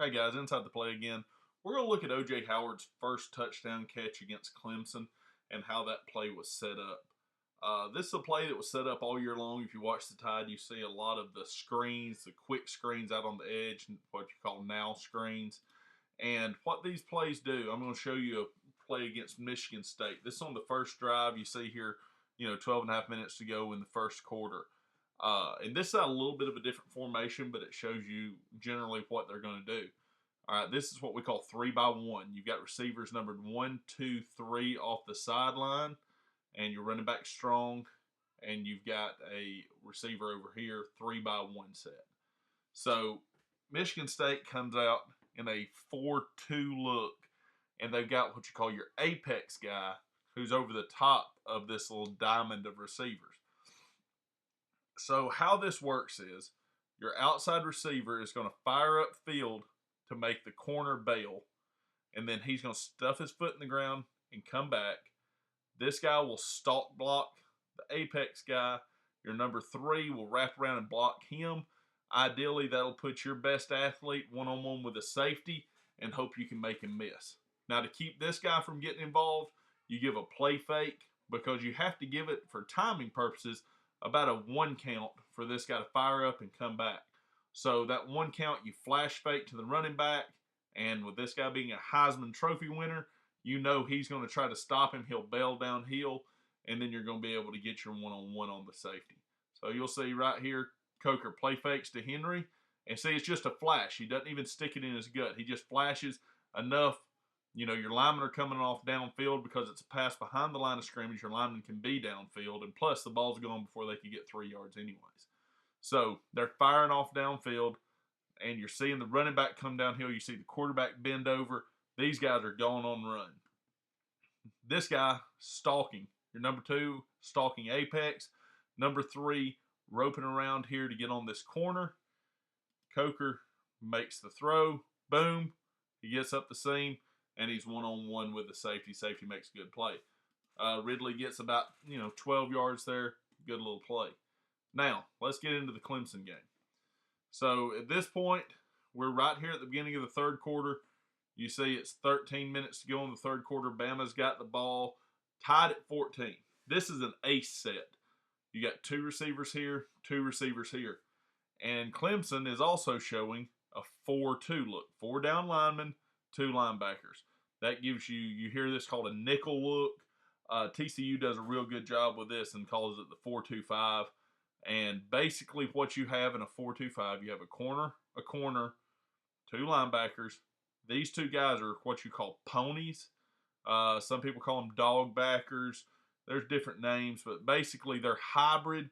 Hey guys, inside the play again. We're going to look at O.J. Howard's first touchdown catch against Clemson and how that play was set up. This is a play that was set up all year long. If you watch the Tide, you see a lot of the screens, the quick screens out on the edge, what you call now screens. And what these plays do, I'm going to show you a play against Michigan State. This is on the first drive. You see here, 12 and a half minutes to go in the first quarter. And this is a little bit of a different formation, but it shows you generally what they're going to do. All right, this is what we call 3-by-1. You've got receivers numbered 1, 2, 3 off the sideline, and you're running back strong, and you've got a receiver over here, 3-by-1 set. So Michigan State comes out in a 4-2 look, and they've got what you call your apex guy who's over the top of this little diamond of receivers. So how this works is your outside receiver is going to fire up field to make the corner bail, and then he's going to stuff his foot in the ground and come back. This guy will stalk block the apex guy. Your number 3 will wrap around and block him. Ideally, that'll put your best athlete one-on-one with a safety and hope you can make him miss. Now, to keep this guy from getting involved, you give a play fake because you have to give it, for timing purposes, about a 1 count for this guy to fire up and come back. So that 1 count, you flash fake to the running back, and with this guy being a Heisman Trophy winner, you know he's going to try to stop him. He'll bail downhill, and then you're going to be able to get your one-on-one on the safety. So you'll see right here, Coker play fakes to Henry, and see it's just a flash. He doesn't even stick it in his gut. He just flashes enough. Your linemen are coming off downfield because it's a pass behind the line of scrimmage. Your linemen can be downfield, and plus the ball's gone before they can get 3 yards anyways. So they're firing off downfield, and you're seeing the running back come downhill. You see the quarterback bend over. These guys are going on run. This guy stalking. Your number 2 stalking apex. Number 3 roping around here to get on this corner. Coker makes the throw. Boom. He gets up the seam, and he's one-on-one with the safety. Safety makes a good play. Ridley gets about 12 yards there. Good little play. Now, let's get into the Clemson game. So at this point, we're right here at the beginning of the third quarter. You see it's 13 minutes to go in the third quarter. Bama's got the ball tied at 14. This is an ace set. You got 2 receivers here, 2 receivers here. And Clemson is also showing a 4-2 look. 4 down linemen, 2 linebackers. That gives you hear this called a nickel look. TCU does a real good job with this and calls it the 4-2-5. And basically what you have in a 4-2-5, you have a corner, 2 linebackers. These 2 guys are what you call ponies. Some people call them dog backers. There's different names, but basically they're hybrid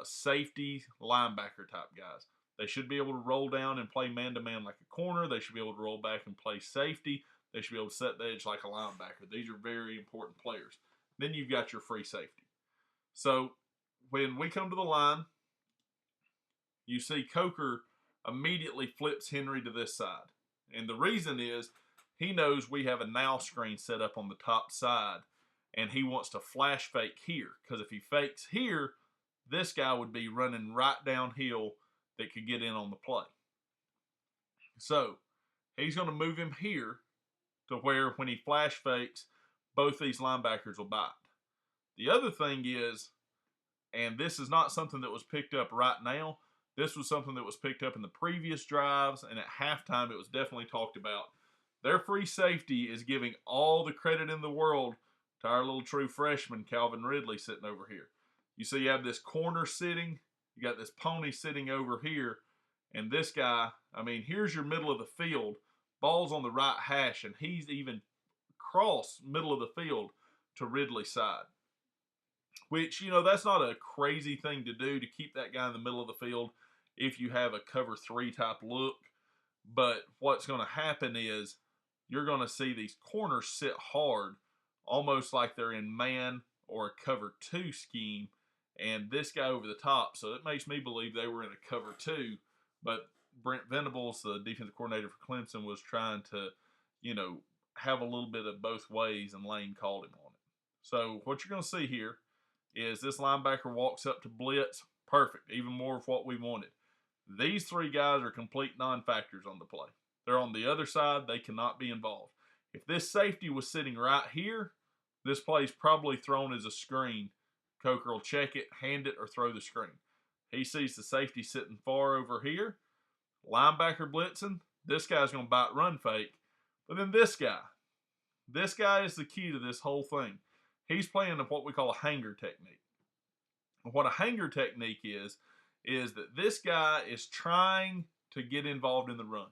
safety linebacker type guys. They should be able to roll down and play man-to-man like a corner. They should be able to roll back and play safety. They should be able to set the edge like a linebacker. These are very important players. Then you've got your free safety. So when we come to the line, you see Coker immediately flips Henry to this side. And the reason is he knows we have a now screen set up on the top side, and he wants to flash fake here. Because if he fakes here, this guy would be running right downhill that could get in on the play. So he's going to move him here to where when he flash fakes, both these linebackers will bite. The other thing is, and this is not something that was picked up right now, this was something that was picked up in the previous drives, and at halftime it was definitely talked about. Their free safety is giving all the credit in the world to our little true freshman, Calvin Ridley, sitting over here. You see you have this corner sitting, you got this pony sitting over here, and this guy, here's your middle of the field. Ball's on the right hash, and he's even crossed middle of the field to Ridley's side. Which, that's not a crazy thing to do to keep that guy in the middle of the field if you have a cover 3 type look. But what's going to happen is you're going to see these corners sit hard, almost like they're in man or a cover 2 scheme, and this guy over the top. So it makes me believe they were in a cover 2, but Brent Venables, the defensive coordinator for Clemson, was trying to, have a little bit of both ways, and Lane called him on it. So what you're going to see here is this linebacker walks up to blitz. Perfect. Even more of what we wanted. These three guys are complete non-factors on the play. They're on the other side. They cannot be involved. If this safety was sitting right here, this play is probably thrown as a screen. Coker will check it, hand it, or throw the screen. He sees the safety sitting far over here. Linebacker blitzing. This guy's going to bite run fake. But then this guy is the key to this whole thing. He's playing what we call a hanger technique. What a hanger technique is that this guy is trying to get involved in the run.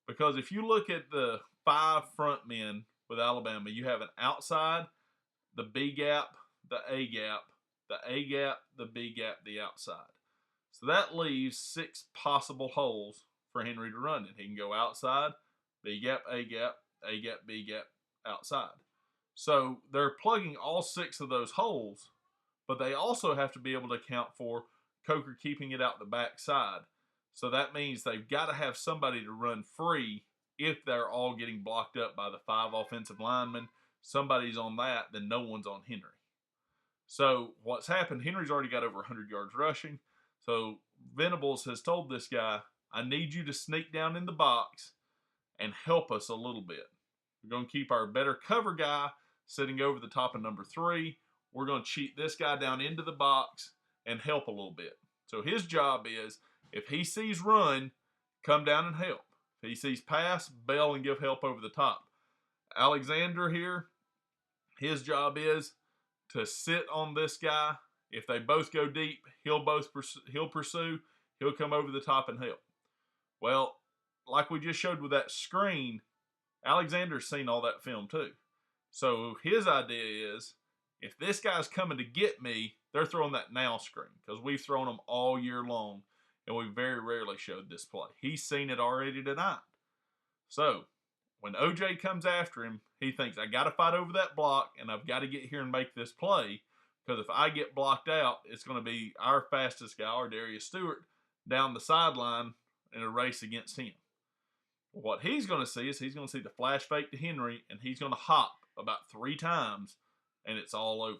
Because if you look at the 5 front men with Alabama, you have an outside, the B gap, the A gap, the A gap, the B gap, the outside. So that leaves 6 possible holes for Henry to run in. He can go outside, B gap, A gap, A gap, B gap, outside. So they're plugging all 6 of those holes, but they also have to be able to account for Coker keeping it out the backside. So that means they've got to have somebody to run free if they're all getting blocked up by the 5 offensive linemen. Somebody's on that, then no one's on Henry. So what's happened, Henry's already got over 100 yards rushing. So Venables has told this guy, I need you to sneak down in the box and help us a little bit. We're going to keep our better cover guy sitting over the top of number 3. We're going to cheat this guy down into the box and help a little bit. So his job is, if he sees run, come down and help. If he sees pass, bail and give help over the top. Alexander here, his job is to sit on this guy. If they both go deep, he'll pursue. He'll come over the top and help. Well, like we just showed with that screen, Alexander's seen all that film too. So his idea is, if this guy's coming to get me, they're throwing that now screen, because we've thrown them all year long, and we very rarely showed this play. He's seen it already tonight. So when OJ comes after him, he thinks, I got to fight over that block, and I've got to get here and make this play, because if I get blocked out, it's going to be our fastest guy, or Darius Stewart, down the sideline in a race against him. What he's going to see is he's going to see the flash fake to Henry, and he's going to hop about 3 times, and it's all over.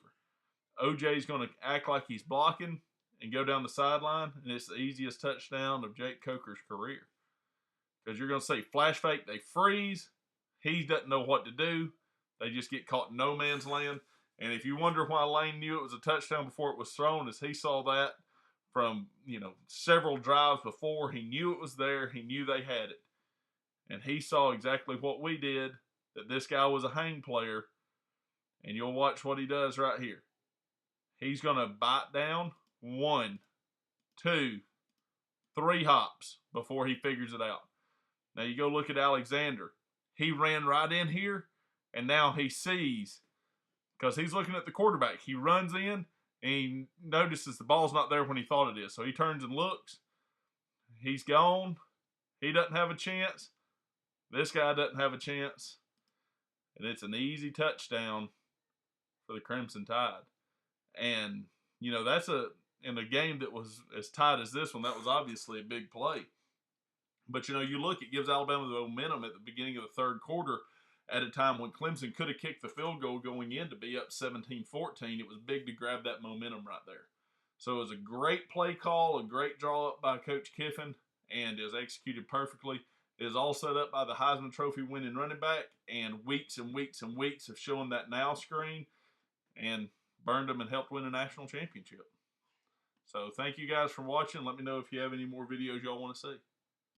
OJ's going to act like he's blocking and go down the sideline, and it's the easiest touchdown of Jake Coker's career. Because you're going to see flash fake, they freeze. He doesn't know what to do. They just get caught in no man's land. And if you wonder why Lane knew it was a touchdown before it was thrown, is he saw that from, several drives before. He knew it was there. He knew they had it. And he saw exactly what we did, that this guy was a hang player. And you'll watch what he does right here. He's going to bite down 1, 2, 3 hops before he figures it out. Now you go look at Alexander. He ran right in here, and now he sees, because he's looking at the quarterback. He runs in, and he notices the ball's not there when he thought it is. So he turns and looks. He's gone. He doesn't have a chance. This guy doesn't have a chance. And it's an easy touchdown for the Crimson Tide. And, that's in a game that was as tight as this one, that was obviously a big play. But, you look, it gives Alabama the momentum at the beginning of the third quarter at a time when Clemson could have kicked the field goal going in to be up 17-14. It was big to grab that momentum right there. So it was a great play call, a great draw up by Coach Kiffin, and it was executed perfectly. It was all set up by the Heisman Trophy winning running back, and weeks and weeks and weeks of showing that now screen, and burned them and helped win a national championship. So thank you guys for watching. Let me know if you have any more videos y'all want to see.